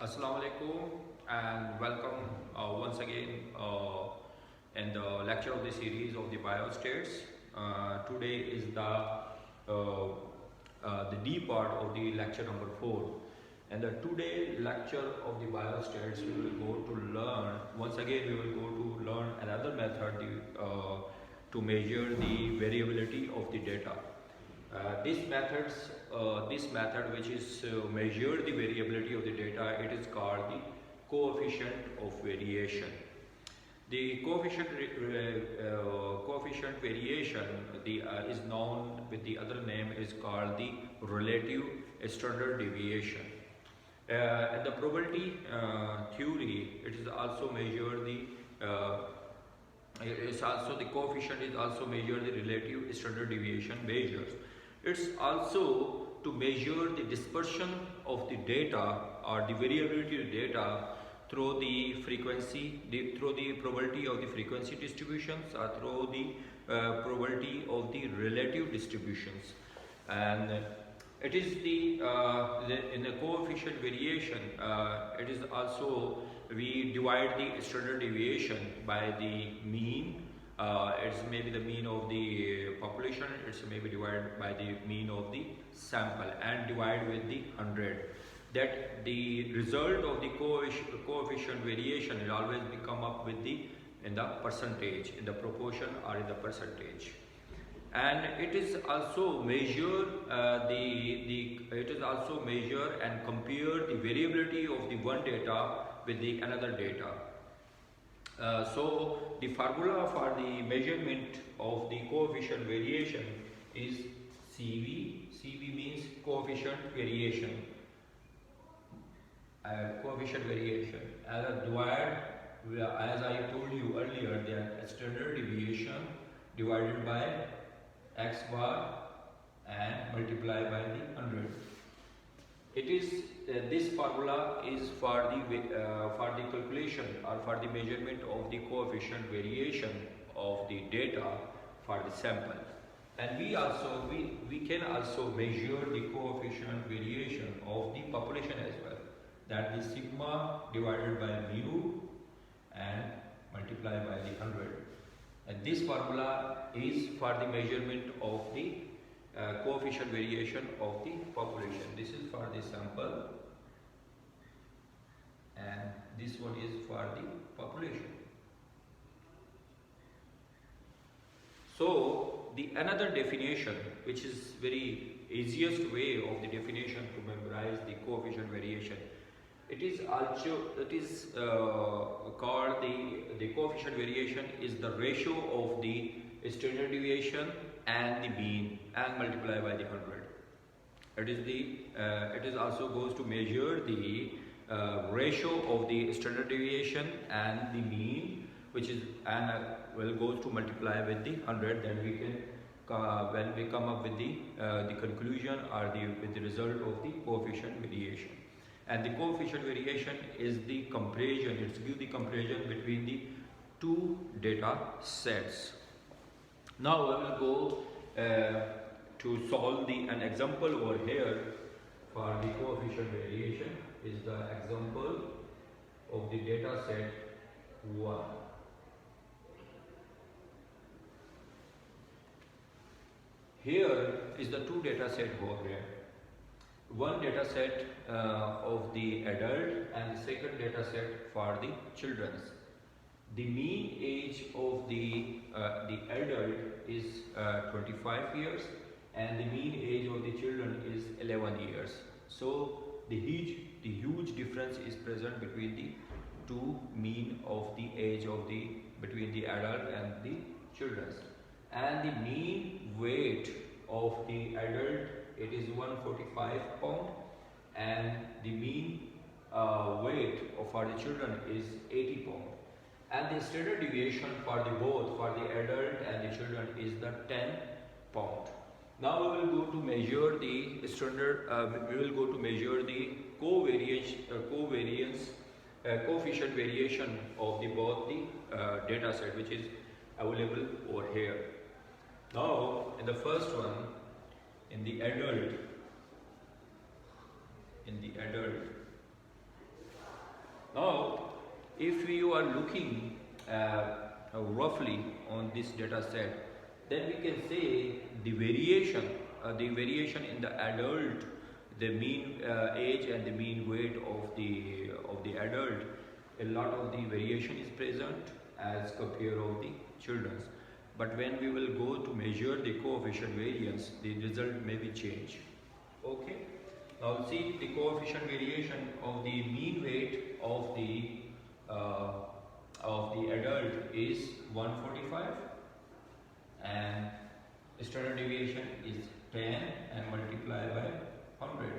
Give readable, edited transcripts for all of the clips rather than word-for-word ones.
Assalamu alaikum and welcome once again in the lecture of the series of the biostates. Today is the D part of the lecture number 4. And the today lecture of the biostates we will go to learn, once again we will go to learn another method to measure the variability of the data. This method which is measure the variability of the data, it is called the coefficient of variation. The coefficient variation is known with the other name is called the relative standard deviation. And the probability theory, it is also measure the the coefficient is also measure the relative standard deviation measures. It's also to measure the dispersion of the data or the variability of the data through the frequency, through the probability of the frequency distributions or through the probability of the relative distributions. And it is in the coefficient variation, it is also we divide the standard deviation by the mean. It's maybe the mean of the population, it's maybe divided by the mean of the sample and divide with the 100. That the result of the coefficient variation will always be come up with in the percentage, in the proportion or in the percentage. And it is also measure it is also measure and compare the variability of the one data with the another data. So the formula for the measurement of the coefficient variation is CV. CV means coefficient variation. Coefficient variation as I told you earlier, that standard deviation divided by x bar and multiply by the 100. It is this formula is for the calculation or for the measurement of the coefficient variation of the data for the sample. And we can also measure the coefficient variation of the population as well. That is sigma divided by mu and multiply by the 100. And this formula is for the measurement of the coefficient variation of the population. This is for the sample and this one is for the population. So the another definition, which is very easiest way of the definition to memorize the coefficient variation, it is called the coefficient variation is the ratio of the standard deviation and the mean and multiply by the 100. It is also goes to measure the ratio of the standard deviation and the mean, which is will goes to multiply with the 100. Then we can when we come up with the conclusion or with the result of the coefficient variation. And the coefficient variation is the comparison. It's give the comparison between the two data sets. Now we will go to solve an example over here for the coefficient variation. Is the example of the data set 1. Here is the two data set over here. One data set of the adult and the second data set for the children. The mean age of the adult is 25 years and the mean age of the children is 11 years. So the huge difference is present between the two mean of the age of between the adult and the children. And the mean weight of the adult, it is 145 pound and the mean weight for the children is 80 pound. And the standard deviation for the both, for the adult and the children, is the 10 pound. Now we will go to measure the standard, we will go to measure the coefficient variation of both the data set, which is available over here. Now in the first one, in the adult, Now, if you are looking roughly on this data set, then we can say the variation in the adult, the mean age and the mean weight of the adult, a lot of the variation is present as compared of the children's. But when we will go to measure the coefficient variance, the result may be changed. Okay. Now see the coefficient variation of the mean weight of the adult is 145 and standard deviation is 10 and multiply by 100.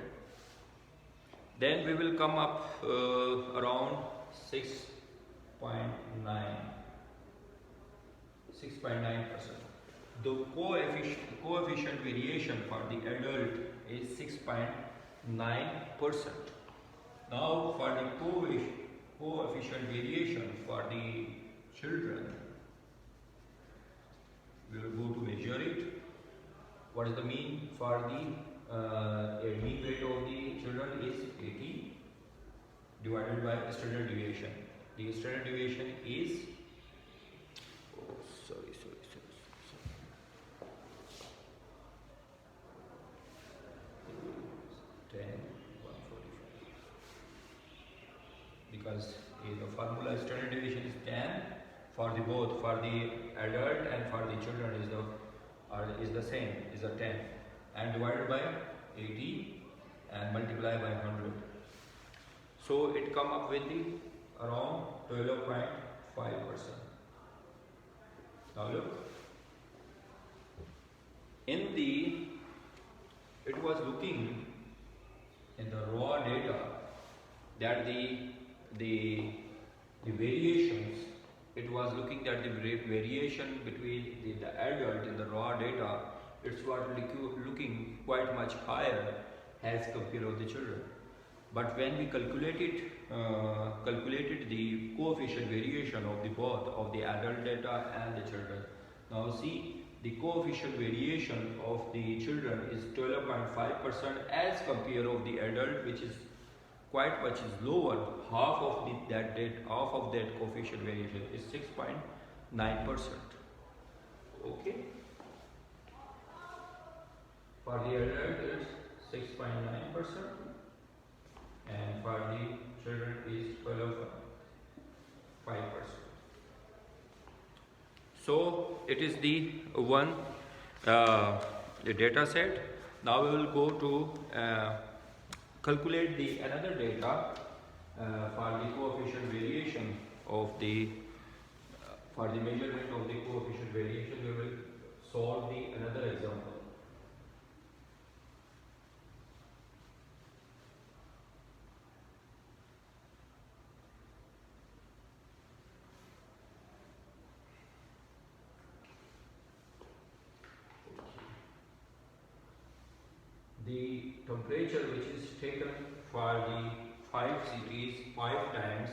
Then we will come up around 6.9%. The coefficient variation for the adult is 6.9%. Now for the coefficient variation for the children, we will go to measure it. What is the mean for the mean weight of the children is 80 divided by standard deviation. The standard deviation is 10, 145. Because the formula standard deviation is 10 for the both, for the adult and for the children is the same, is a 10, and divided by 80 and multiply by 100. So it come up with the around 12.5%. Now look, it was looking in the raw data that the variations, it was looking at the variation between the adult in the raw data, it's was looking quite much higher as compared to the children. But when we calculated the coefficient variation of the both of the adult data and the children, now see the coefficient variation of the children is 12.5% as compared of the adult, which is quite much is lower. Half of that coefficient variation is 6.9%. Okay. For the adult is 6.9%. And for the children is 12.5%. So it is the one the data set. Now we will go to calculate the another data for the coefficient variation of the for the measurement of the coefficient variation. We will solve the another example. The temperature which is taken for the 5 cities 5 times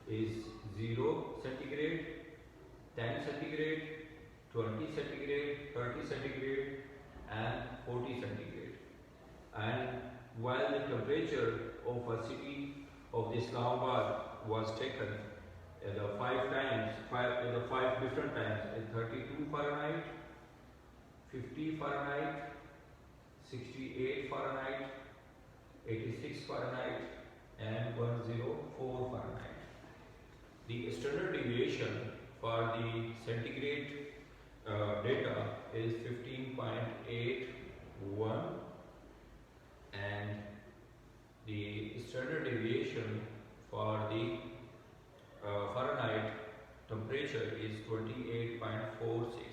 is 0 centigrade, 10 centigrade, 20 centigrade, 30 centigrade and 40 centigrade. And while the temperature of a city of Islamabad was taken the 5 different times in 32 Fahrenheit, 50 Fahrenheit, 68 Fahrenheit, 86 Fahrenheit and 104 Fahrenheit. The standard deviation for the centigrade data is 15.81 and the standard deviation for the Fahrenheit temperature is 28.46.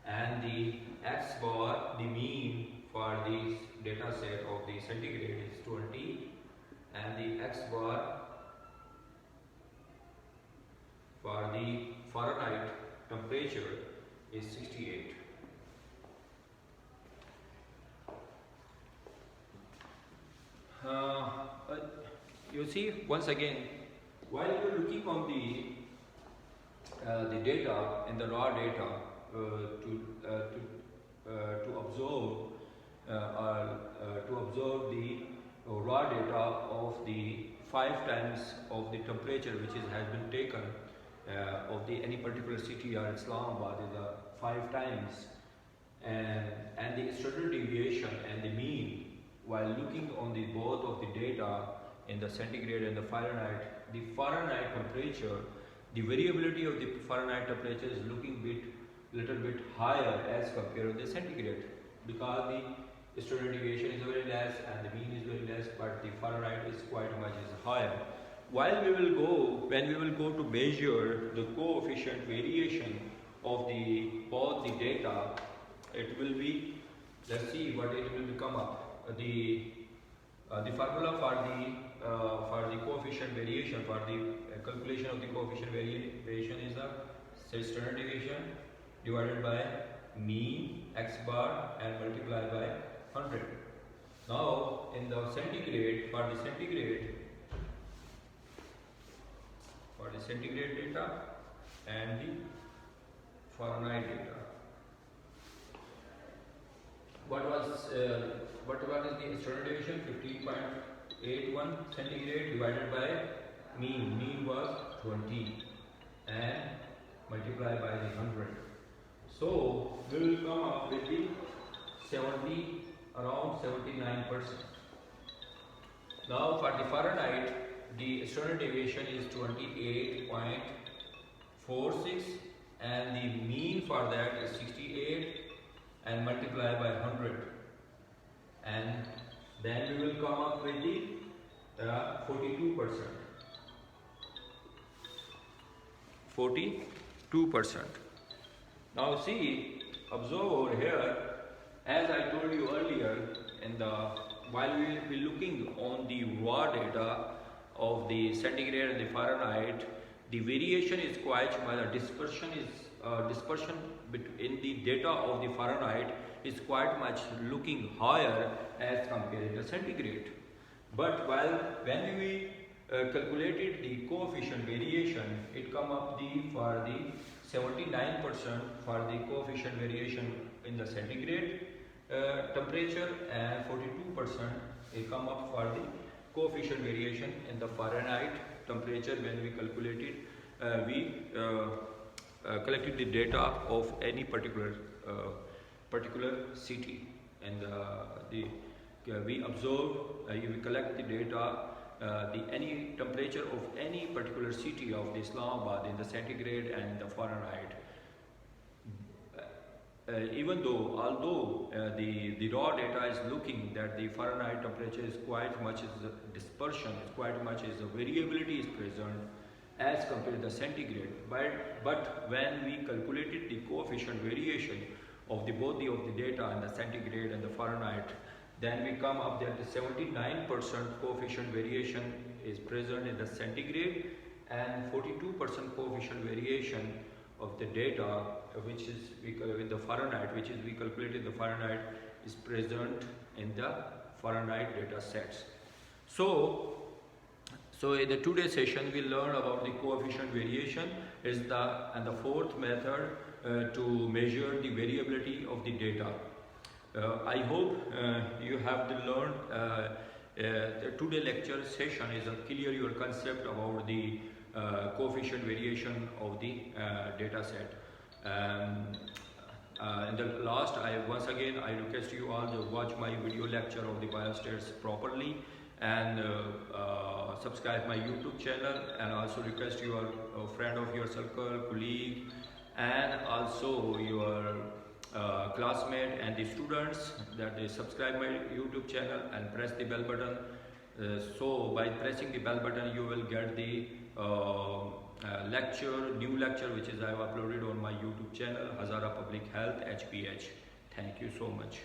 And the X bar, the mean for this data set of the centigrade is 20 and the X bar for the Fahrenheit temperature is 68. You see, once again, while you are looking on the data and the raw data to observe the raw data of of the 5 times of the temperature which has been taken of the any particular city or Islamabad is 5 times, and the standard deviation and the mean while looking on the both of the data in the centigrade and the Fahrenheit. The Fahrenheit temperature, the variability of the Fahrenheit temperature is looking little bit higher as compared to the centigrade, because the standard deviation is very less and the mean is very less, but the Fahrenheit is quite much is higher. When we will go to measure the coefficient variation of both the data, it will be, let's see what it will become up. The formula for the coefficient variation, for the calculation of the coefficient variation is the standard deviation divided by mean x bar and multiplied by 100. Now in the centigrade, for the centigrade data and the Fahrenheit data, what is the standard deviation? 15.81 centigrade divided by mean. Mean was 20 and multiplied by the 100. So we will come up with the around 79%. Now for the Fahrenheit, the standard deviation is 28.46 and the mean for that is 68 and multiply by 100, and then we will come up with the 42%. 42%. Now see, observe over here, as I told you earlier, while we will be looking on the raw data of the centigrade and the Fahrenheit, the variation is quite much. Dispersion in the data of the Fahrenheit is quite much looking higher as compared to the centigrade. But when we calculated the coefficient variation, it come up for the 79% for the coefficient variation in the centigrade temperature, and 42% it come up for the coefficient variation in the Fahrenheit temperature. When we calculated, we collected the data of any particular city, and we observe, we collect the data, any temperature of any particular city of the Islamabad in the centigrade and the Fahrenheit. Although the raw data is looking that the Fahrenheit temperature is quite much dispersion, is quite much variability is present as compared to the centigrade. But when we calculated the coefficient variation of both the data and the centigrade and the Fahrenheit, then we come up that the 79% coefficient variation is present in the centigrade, and 42% coefficient variation of the data, which is with the Fahrenheit, which is we calculated the Fahrenheit, is present in the Fahrenheit data sets. So in the today's session we learn about the coefficient variation and the fourth method to measure the variability of the data. I hope you have learned the today lecture session is clear your concept about the coefficient variation of the data set. In the last, once again I request you all to watch my video lecture of the biostats properly, and subscribe my YouTube channel, and also request your friend of your circle, colleague, and also your classmate and the students that they subscribe my YouTube channel and press the bell button. So by pressing the bell button you will get the new lecture which is I have uploaded on my YouTube channel, Hazara Public Health HPH. Thank you so much.